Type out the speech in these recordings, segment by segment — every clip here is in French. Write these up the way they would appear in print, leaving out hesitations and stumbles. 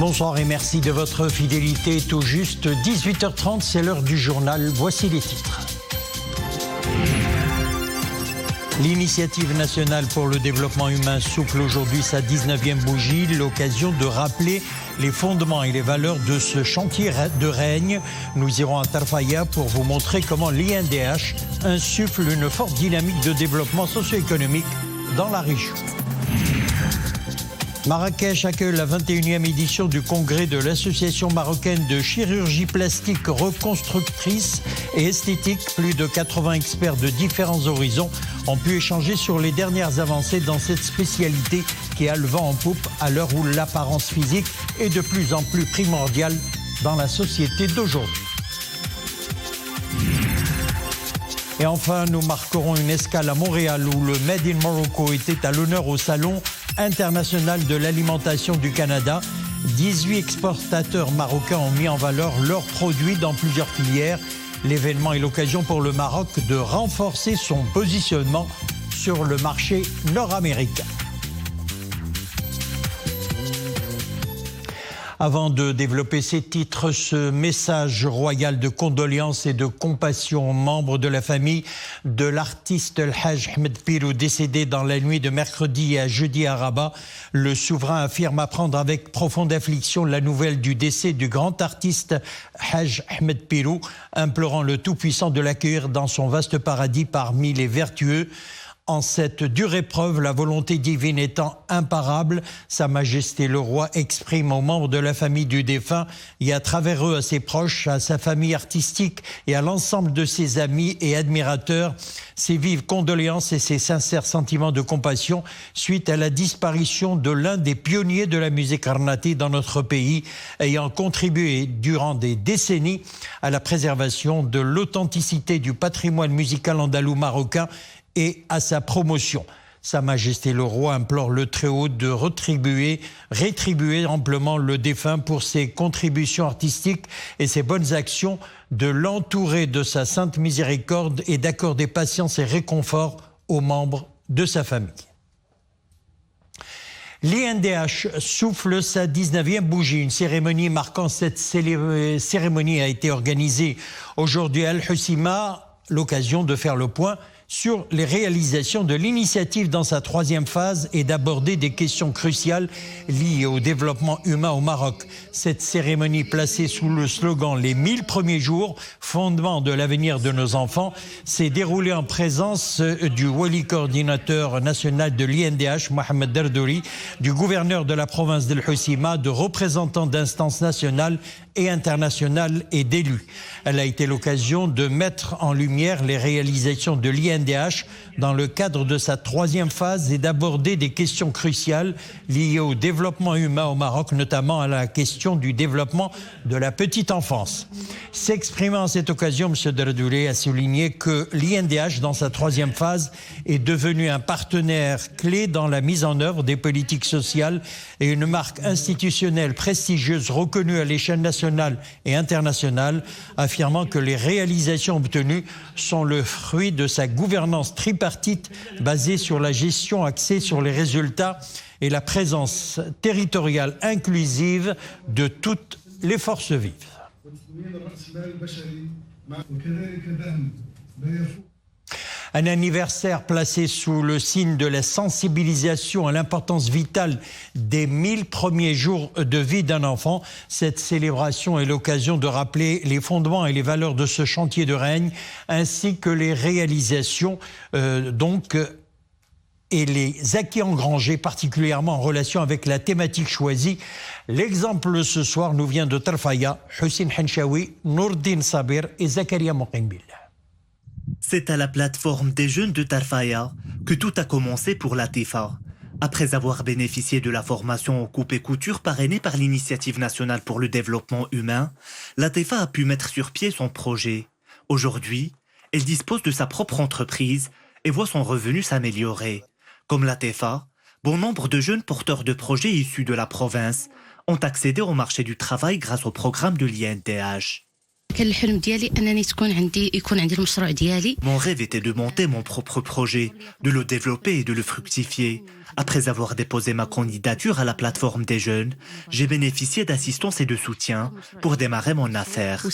Bonsoir et merci de votre fidélité. Tout juste 18h30, c'est l'heure du journal. Voici les titres. L'initiative nationale pour le développement humain souffle aujourd'hui sa 19e bougie, l'occasion de rappeler les fondements et les valeurs de ce chantier de règne. Nous irons à Tarfaya pour vous montrer comment l'INDH insuffle une forte dynamique de développement socio-économique dans la région. Marrakech accueille la 21e édition du congrès de l'Association marocaine de chirurgie plastique reconstructrice et esthétique. Plus de 80 experts de différents horizons ont pu échanger sur les dernières avancées dans cette spécialité qui a le vent en poupe à l'heure où l'apparence physique est de plus en plus primordiale dans la société d'aujourd'hui. Et enfin, nous marquerons une escale à Montréal où le Made in Morocco était à l'honneur au Salon international de l'alimentation du Canada. 18 exportateurs marocains ont mis en valeur leurs produits dans plusieurs filières. L'événement est l'occasion pour le Maroc de renforcer son positionnement sur le marché nord-américain. Avant de développer ces titres, ce message royal de condoléances et de compassion aux membres de la famille de l'artiste El Haj Ahmed Pirou, décédé dans la nuit de mercredi à jeudi à Rabat. Le souverain affirme apprendre avec profonde affliction la nouvelle du décès du grand artiste Haj Ahmed Pirou, implorant le Tout-Puissant de l'accueillir dans son vaste paradis parmi les vertueux. En cette dure épreuve, la volonté divine étant imparable, Sa Majesté le Roi exprime aux membres de la famille du défunt et à travers eux à ses proches, à sa famille artistique et à l'ensemble de ses amis et admirateurs, ses vives condoléances et ses sincères sentiments de compassion suite à la disparition de l'un des pionniers de la musique carnatique dans notre pays, ayant contribué durant des décennies à la préservation de l'authenticité du patrimoine musical andalou marocain et à sa promotion. Sa Majesté le Roi implore le Très-Haut de rétribuer amplement le défunt pour ses contributions artistiques et ses bonnes actions, de l'entourer de sa sainte miséricorde et d'accorder patience et réconfort aux membres de sa famille. L'INDH souffle sa 19e bougie. Une cérémonie marquant cette cérémonie a été organisée aujourd'hui à Al-Hoceima, l'occasion de faire le point sur les réalisations de l'initiative dans sa 3e phase et d'aborder des questions cruciales liées au développement humain au Maroc. Cette cérémonie placée sous le slogan « Les 1000 premiers jours, fondement de l'avenir de nos enfants » s'est déroulée en présence du Wali coordinateur national de l'INDH, Mohamed Derdouri, du gouverneur de la province d'El Hoceima, de représentants d'instances nationales et internationales et d'élus. Elle a été l'occasion de mettre en lumière les réalisations de l'INDH dans le cadre de sa 3e phase et d'aborder des questions cruciales liées au développement humain au Maroc, notamment à la question du développement de la petite enfance. S'exprimant à cette occasion, M. Derdouri a souligné que l'INDH, dans sa 3e phase, est devenu un partenaire clé dans la mise en œuvre des politiques sociales et une marque institutionnelle prestigieuse reconnue à l'échelle nationale et internationale, affirmant que les réalisations obtenues sont le fruit de sa gouvernance tripartite basée sur la gestion axée sur les résultats et la présence territoriale inclusive de toutes les forces vives. Un anniversaire placé sous le signe de la sensibilisation à l'importance vitale des 1000 premiers jours de vie d'un enfant. Cette célébration est l'occasion de rappeler les fondements et les valeurs de ce chantier de règne, ainsi que les réalisations et les acquis engrangés, particulièrement en relation avec la thématique choisie. L'exemple ce soir nous vient de Tarfaya, Hussein Henchaoui, Nourdine Sabir et Zakaria Moqimbil. C'est à la plateforme des jeunes de Tarfaya que tout a commencé pour Latifa. Après avoir bénéficié de la formation en coupe et couture parrainée par l'Initiative nationale pour le développement humain, Latifa a pu mettre sur pied son projet. Aujourd'hui, elle dispose de sa propre entreprise et voit son revenu s'améliorer. Comme Latifa, bon nombre de jeunes porteurs de projets issus de la province ont accédé au marché du travail grâce au programme de l'INDH. Mon rêve était de monter mon propre projet, de le développer et de le fructifier. Après avoir déposé ma candidature à la plateforme des jeunes, j'ai bénéficié d'assistance et de soutien pour démarrer mon affaire.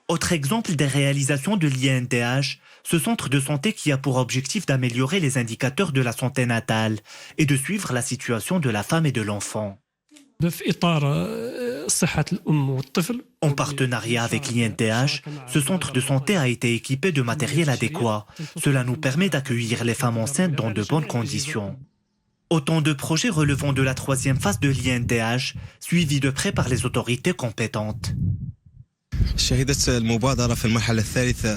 Autre exemple des réalisations de l'INDH, ce centre de santé qui a pour objectif d'améliorer les indicateurs de la santé natale et de suivre la situation de la femme et de l'enfant. En partenariat avec l'INDH, ce centre de santé a été équipé de matériel adéquat. Cela nous permet d'accueillir les femmes enceintes dans de bonnes conditions. Autant de projets relevant de la 3e phase de l'INDH, suivis de près par les autorités compétentes.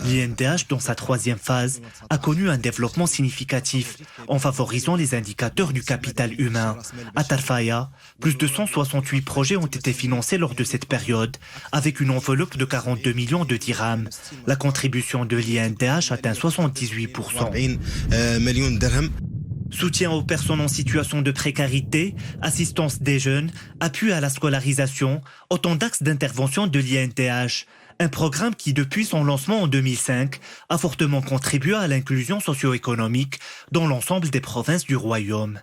L'INDH, dans sa 3e phase, a connu un développement significatif en favorisant les indicateurs du capital humain. À Tarfaya, plus de 168 projets ont été financés lors de cette période, avec une enveloppe de 42 millions de dirhams. La contribution de l'INDH atteint 78%. Soutien aux personnes en situation de précarité, assistance des jeunes, appui à la scolarisation, autant d'axes d'intervention de l'INDH. Un programme qui, depuis son lancement en 2005, a fortement contribué à l'inclusion socio-économique dans l'ensemble des provinces du royaume.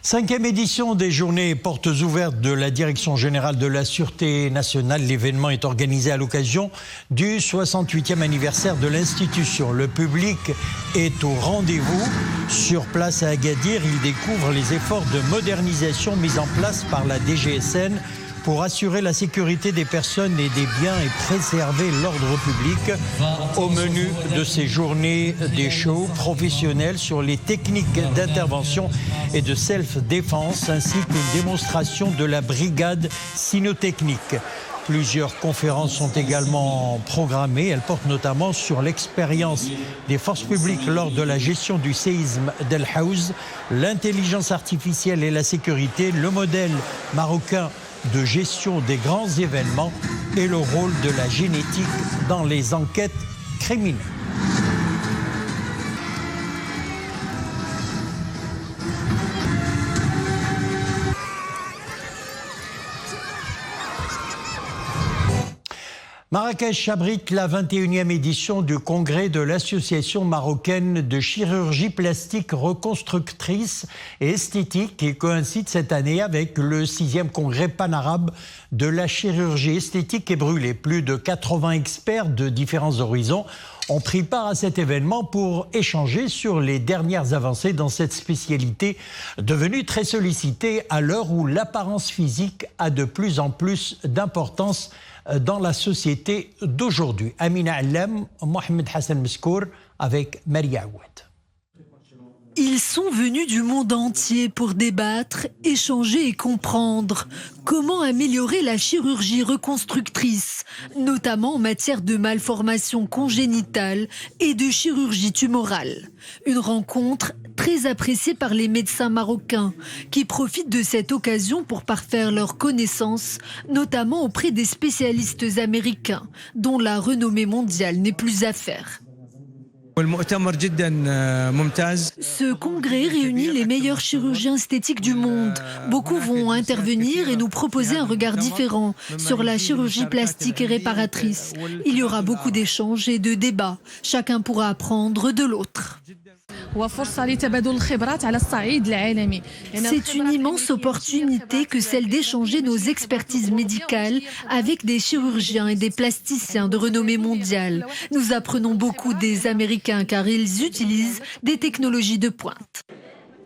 5e édition des Journées portes ouvertes de la Direction générale de la Sûreté nationale. L'événement est organisé à l'occasion du 68e anniversaire de l'institution. Le public est au rendez-vous. Sur place à Agadir, il découvre les efforts de modernisation mis en place par la DGSN pour assurer la sécurité des personnes et des biens et préserver l'ordre public. Au menu de ces journées, des shows professionnels sur les techniques d'intervention et de self-défense, ainsi qu'une démonstration de la brigade cynotechnique. Plusieurs conférences sont également programmées. Elles portent notamment sur l'expérience des forces publiques lors de la gestion du séisme d'El Haouz, l'intelligence artificielle et la sécurité, le modèle marocain de gestion des grands événements et le rôle de la génétique dans les enquêtes criminelles. Marrakech abrite la 21e édition du congrès de l'Association marocaine de chirurgie plastique reconstructrice et esthétique qui coïncide cette année avec le 6e congrès panarabe de la chirurgie esthétique et brûlée. Plus de 80 experts de différents horizons ont pris part à cet événement pour échanger sur les dernières avancées dans cette spécialité devenue très sollicitée à l'heure où l'apparence physique a de plus en plus d'importance dans la société d'aujourd'hui. Amina Allam, Mohamed Hassan Meskour avec Maria Aouad. Ils sont venus du monde entier pour débattre, échanger et comprendre comment améliorer la chirurgie reconstructrice, notamment en matière de malformations congénitales et de chirurgie tumorale. Une rencontre très appréciée par les médecins marocains qui profitent de cette occasion pour parfaire leurs connaissances, notamment auprès des spécialistes américains, dont la renommée mondiale n'est plus à faire. Ce congrès réunit les meilleurs chirurgiens esthétiques du monde. Beaucoup vont intervenir et nous proposer un regard différent sur la chirurgie plastique et réparatrice. Il y aura beaucoup d'échanges et de débats. Chacun pourra apprendre de l'autre. C'est une immense opportunité que celle d'échanger nos expertises médicales avec des chirurgiens et des plasticiens de renommée mondiale. Nous apprenons beaucoup des Américains car ils utilisent des technologies de pointe.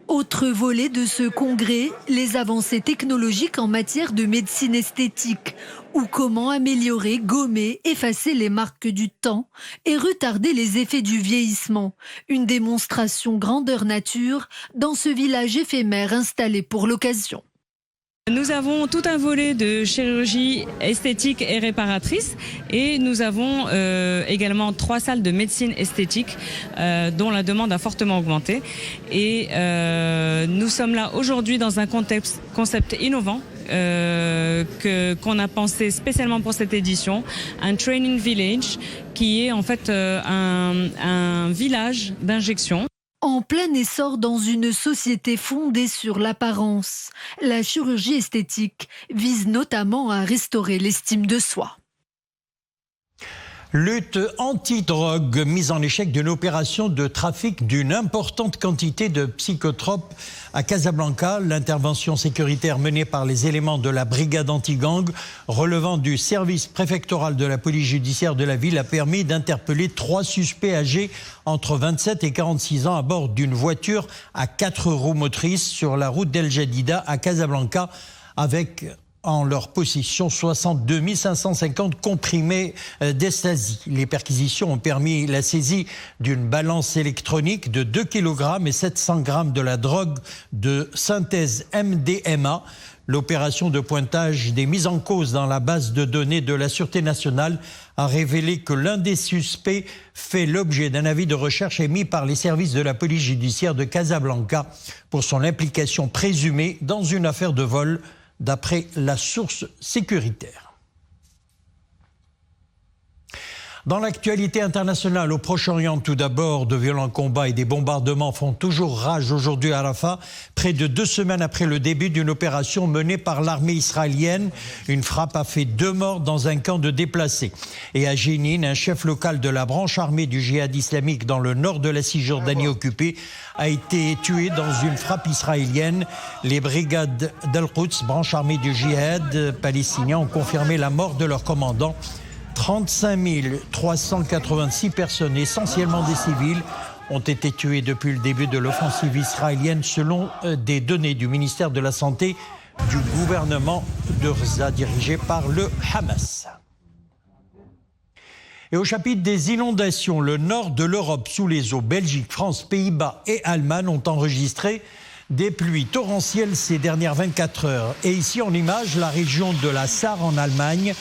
Autre volet de ce congrès, les avancées technologiques en matière de médecine esthétique ou comment améliorer, gommer, effacer les marques du temps et retarder les effets du vieillissement. Une démonstration grandeur nature dans ce village éphémère installé pour l'occasion. Nous avons tout un volet de chirurgie esthétique et réparatrice et nous avons également 3 salles de médecine esthétique dont la demande a fortement augmenté. Et nous sommes là aujourd'hui dans un concept innovant qu'on a pensé spécialement pour cette édition, un training village qui est en fait un village d'injection. En plein essor dans une société fondée sur l'apparence, la chirurgie esthétique vise notamment à restaurer l'estime de soi. Lutte anti-drogue, mise en échec d'une opération de trafic d'une importante quantité de psychotropes à Casablanca. L'intervention sécuritaire menée par les éléments de la brigade anti-gang relevant du service préfectoral de la police judiciaire de la ville a permis d'interpeller 3 suspects âgés entre 27 et 46 ans à bord d'une voiture à 4 roues motrices sur la route d'El Jadida à Casablanca avec en leur possession 62 550 comprimés d'ecstasy. Les perquisitions ont permis la saisie d'une balance électronique de 2 kg et 700 grammes de la drogue de synthèse MDMA. L'opération de pointage des mises en cause dans la base de données de la Sûreté nationale a révélé que l'un des suspects fait l'objet d'un avis de recherche émis par les services de la police judiciaire de Casablanca pour son implication présumée dans une affaire de vol, d'après la source sécuritaire. Dans l'actualité internationale, au Proche-Orient, tout d'abord, de violents combats et des bombardements font toujours rage aujourd'hui à Rafah, près de 2 semaines après le début d'une opération menée par l'armée israélienne. Une frappe a fait 2 morts dans un camp de déplacés. Et à Jénine, un chef local de la branche armée du djihad islamique dans le nord de la Cisjordanie occupée a été tué dans une frappe israélienne. Les brigades d'Al-Quds, branche armée du djihad palestinien, ont confirmé la mort de leur commandant. 35 386 personnes, essentiellement des civils, ont été tuées depuis le début de l'offensive israélienne selon des données du ministère de la Santé du gouvernement de Rza dirigé par le Hamas. Et au chapitre des inondations, le nord de l'Europe sous les eaux, Belgique, France, Pays-Bas et Allemagne ont enregistré des pluies torrentielles ces dernières 24 heures. Et ici en image, la région de la Sarre en Allemagne,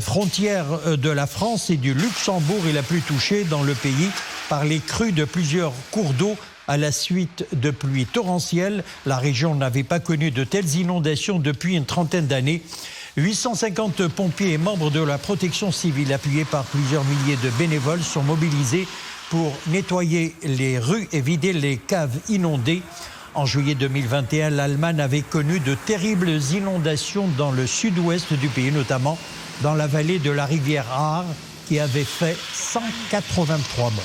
frontière de la France et du Luxembourg, est la plus touchée dans le pays par les crues de plusieurs cours d'eau à la suite de pluies torrentielles. La région n'avait pas connu de telles inondations depuis une trentaine d'années. 850 pompiers et membres de la protection civile, appuyés par plusieurs milliers de bénévoles, sont mobilisés pour nettoyer les rues et vider les caves inondées. En juillet 2021, l'Allemagne avait connu de terribles inondations dans le sud-ouest du pays, notamment dans la vallée de la rivière Aar, qui avait fait 183 morts.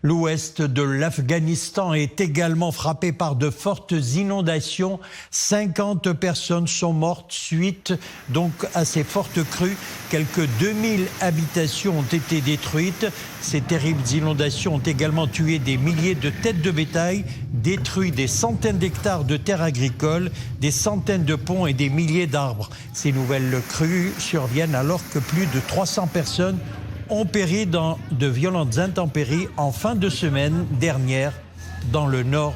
L'ouest de l'Afghanistan est également frappé par de fortes inondations. 50 personnes sont mortes suite donc à ces fortes crues. Quelques 2000 habitations ont été détruites. Ces terribles inondations ont également tué des milliers de têtes de bétail, détruit des centaines d'hectares de terres agricoles, des centaines de ponts et des milliers d'arbres. Ces nouvelles crues surviennent alors que plus de 300 personnes ont péri dans de violentes intempéries en fin de semaine dernière dans le nord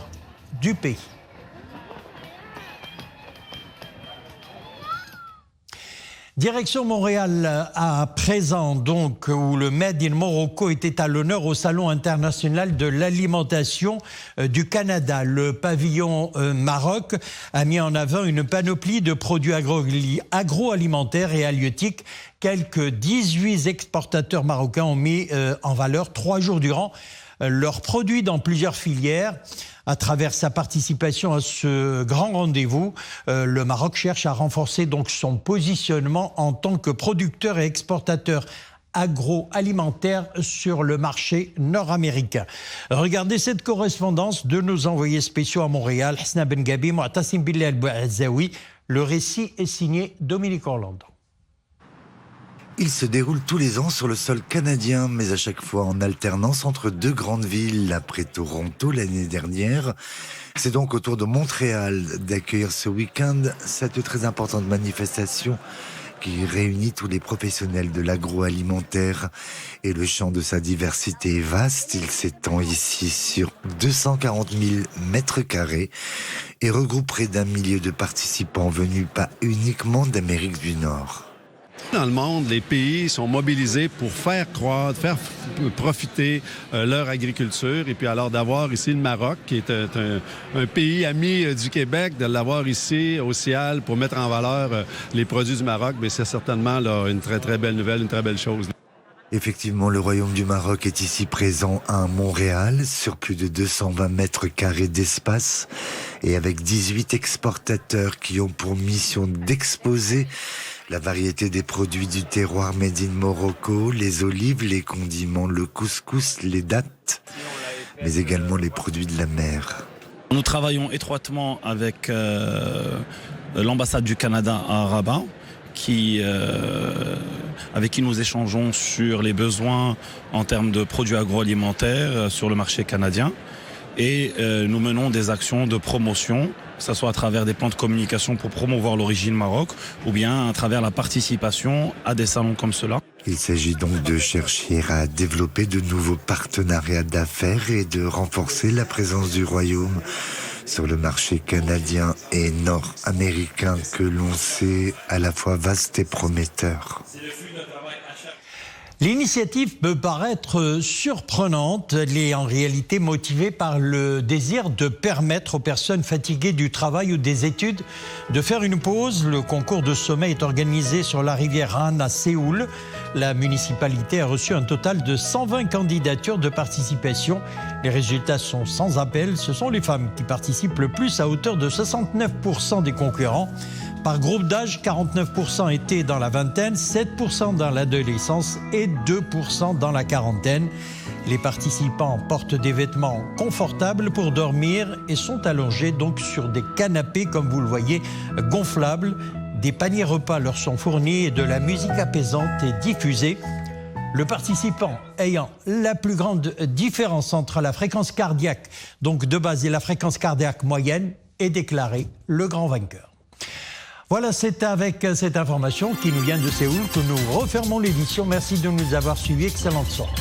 du pays. Direction Montréal à présent, donc, où le Made in Morocco était à l'honneur au Salon international de l'alimentation du Canada. Le pavillon Maroc a mis en avant une panoplie de produits agroalimentaires et halieutiques. Quelques 18 exportateurs marocains ont mis en valeur 3 jours durant leurs produits dans plusieurs filières. À travers sa participation à ce grand rendez-vous, le Maroc cherche à renforcer donc son positionnement en tant que producteur et exportateur agroalimentaire sur le marché nord-américain. Regardez cette correspondance de nos envoyés spéciaux à Montréal, Hasna Ben Gabi, Mu'tasim Bilal Bouazaoui. Le récit est signé Dominique Orlando. Il se déroule tous les ans sur le sol canadien, mais à chaque fois en alternance entre 2 grandes villes. Après Toronto l'année dernière, c'est donc au tour de Montréal d'accueillir ce week-end cette très importante manifestation qui réunit tous les professionnels de l'agroalimentaire. Et le champ de sa diversité est vaste. Il s'étend ici sur 240 000 mètres carrés et regroupe près d'1 millier de participants venus pas uniquement d'Amérique du Nord. Dans le monde, les pays sont mobilisés pour faire croître, faire profiter leur agriculture. Et puis alors d'avoir ici le Maroc, qui est un pays ami du Québec, de l'avoir ici au CIAL pour mettre en valeur les produits du Maroc, bien, c'est certainement là, une très, très belle nouvelle, une très belle chose. Effectivement, le Royaume du Maroc est ici présent à Montréal, sur plus de 220 mètres carrés d'espace, et avec 18 exportateurs qui ont pour mission d'exposer la variété des produits du terroir made in Morocco, les olives, les condiments, le couscous, les dattes, mais également les produits de la mer. Nous travaillons étroitement avec l'ambassade du Canada à Rabat, avec qui nous échangeons sur les besoins en termes de produits agroalimentaires sur le marché canadien. Et nous menons des actions de promotion, que ce soit à travers des plans de communication pour promouvoir l'origine Maroc, ou bien à travers la participation à des salons comme cela. Il s'agit donc de chercher à développer de nouveaux partenariats d'affaires et de renforcer la présence du Royaume sur le marché canadien et nord-américain que l'on sait à la fois vaste et prometteur. L'initiative peut paraître surprenante, elle est en réalité motivée par le désir de permettre aux personnes fatiguées du travail ou des études de faire une pause. Le concours de sommet est organisé sur la rivière Han à Séoul. La municipalité a reçu un total de 120 candidatures de participation. Les résultats sont sans appel. Ce sont les femmes qui participent le plus à hauteur de 69% des concurrents. Par groupe d'âge, 49% étaient dans la vingtaine, 7% dans l'adolescence et 2% dans la quarantaine. Les participants portent des vêtements confortables pour dormir et sont allongés donc sur des canapés, comme vous le voyez, gonflables. Des paniers repas leur sont fournis et de la musique apaisante est diffusée. Le participant ayant la plus grande différence entre la fréquence cardiaque, donc de base, et la fréquence cardiaque moyenne, est déclaré le grand vainqueur. Voilà, c'est avec cette information qui nous vient de Séoul que nous refermons l'édition. Merci de nous avoir suivis. Excellente soirée.